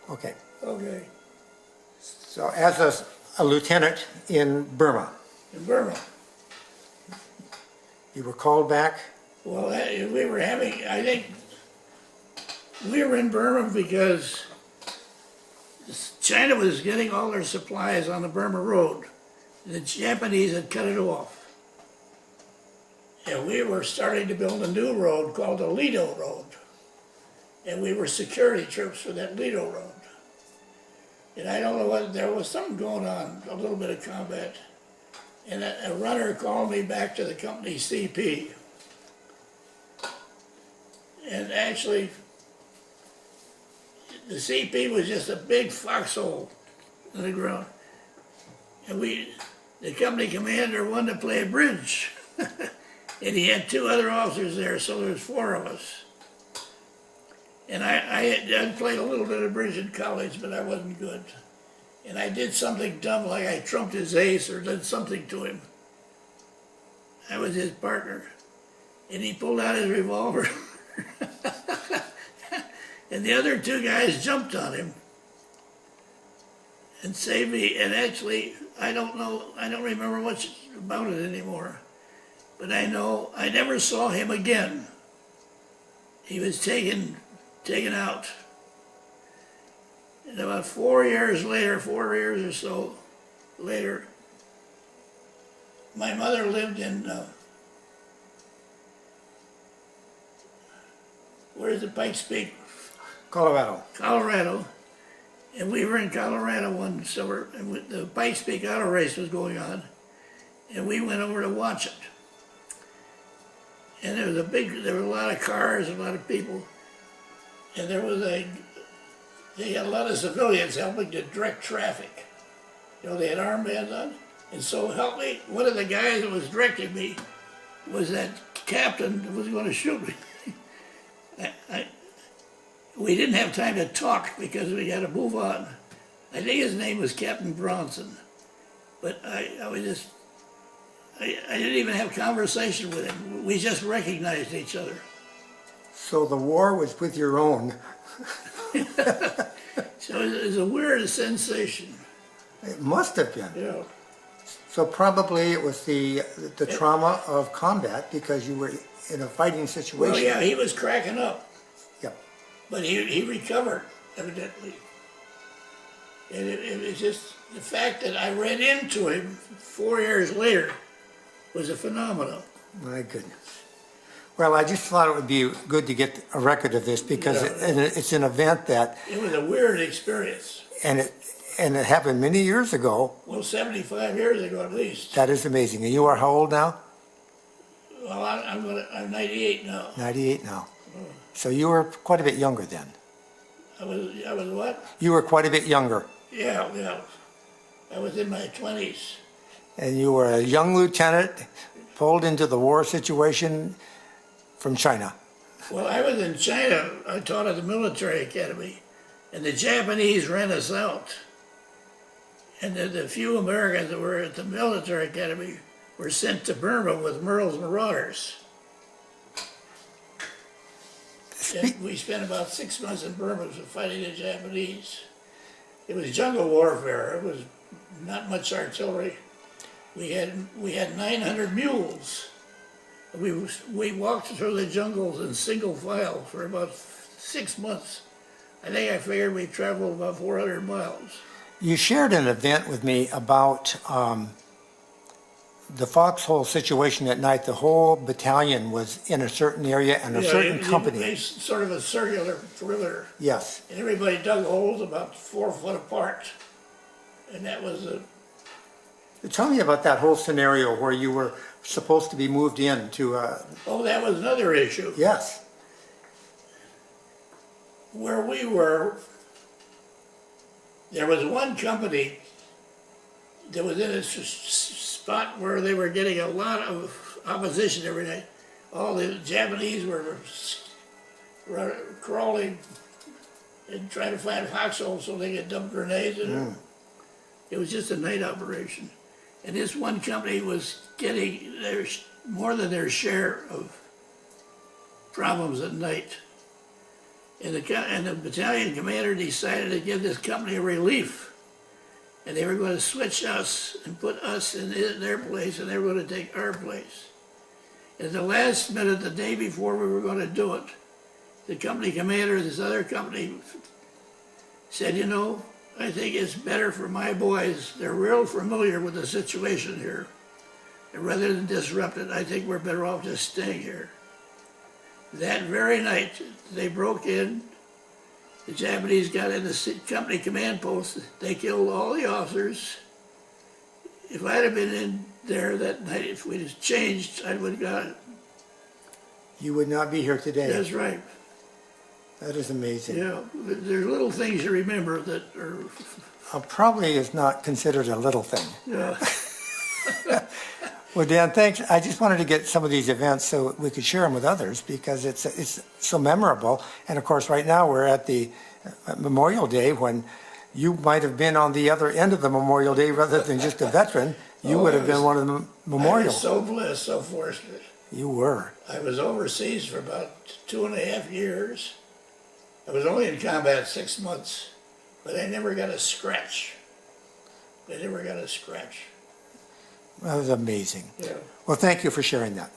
Okay. Okay, So as a lieutenant in Burma, in Burma. you were called back? Well, we were having, I think, we were in Burma because China was getting all their supplies on the Burma Road. The Japanese had cut it off. And we were starting to build a new road called the Lido Road. And we were security troops for that Lido Road. And I don't know what, there was something going on, a little bit of combat. And a runner called me back to the company CP. And actually, the CP was just a big foxhole in the ground. And the company commander wanted to play bridge. And he had two other officers there, so there was four of us. And I'd played a little bit of bridge in college, but I wasn't good. And I did something dumb, like I trumped his ace or did something to him. I was his partner. And he pulled out his revolver. And the other two guys jumped on him and saved me. And actually, I don't remember much about it anymore. But I know I never saw him again. He was taken out. And about 4 years or so later, my mother lived in, where's the Pikes Peak? Colorado. And we were in Colorado one summer, and the Pikes Peak auto race was going on. And we went over to watch it. And there were a lot of cars, a lot of people. And they had a lot of civilians helping to direct traffic. You know, they had armbands on. And so help me, one of the guys that was directing me was that captain that was going to shoot me. We didn't have time to talk because we had to move on. I think his name was Captain Bronson. But I didn't even have conversation with him. We just recognized each other. So the war was with your own. So it was a weird sensation. It must have been. Yeah. So probably it was the trauma of combat because you were in a fighting situation. Well, yeah, he was cracking up. Yep. But he recovered, evidently. And it was just the fact that I ran into him 4 years later was a phenomenon. My goodness. Well, I just thought it would be good to get a record of this because it's an event that... It was a weird experience. And it happened many years ago. Well, 75 years ago at least. That is amazing. And you are how old now? Well, I'm 98 now. 98 now. So you were quite a bit younger then. I was what? You were quite a bit younger. Yeah. I was in my 20s. And you were a young lieutenant pulled into the war situation from China. Well, I was in China. I taught at the military academy, and the Japanese ran us out. And the few Americans that were at the military academy were sent to Burma with Merle's Marauders. And we spent about 6 months in Burma fighting the Japanese. It was jungle warfare. It was not much artillery. We had 900 mules. We walked through the jungles in single file for about 6 months. I think I figured we traveled about 400 miles. You shared an event with me about the foxhole situation at night. The whole battalion was in a certain area and a certain company. It's sort of a circular perimeter. Yes. And everybody dug holes about 4 foot apart. And that was a... Tell me about that whole scenario where you were supposed to be moved in to... Oh, that was another issue. Yes. Where we were, there was one company that was in a spot where they were getting a lot of opposition every night. All the Japanese were crawling and trying to find foxholes so they could dump grenades in them. It was just a night operation. And this one company was getting more than their share of problems at night. And the battalion commander decided to give this company a relief. And they were going to switch us and put us in their place, and they were going to take our place. At the last minute, the day before we were going to do it, the company commander of this other company said, you know, I think it's better for my boys. They're real familiar with the situation here. And rather than disrupt it, I think we're better off just staying here. That very night, they broke in. The Japanese got in the company command post. They killed all the officers. If I'd have been in there that night, if we'd have changed, I would have got it. You would not be here today. That's right. That is amazing. Yeah, there's little things you remember that are... Probably is not considered a little thing. Yeah. Well, Dan, thanks. I just wanted to get some of these events so we could share them with others because it's so memorable. And of course, right now we're at the Memorial Day when you might have been on the other end of the Memorial Day rather than just a veteran. You would have been one of the memorials. I was so blessed, so fortunate. You were. I was overseas for about 2.5 years. I was only in combat 6 months, but I never got a scratch. I never got a scratch. That was amazing. Yeah. Well, thank you for sharing that.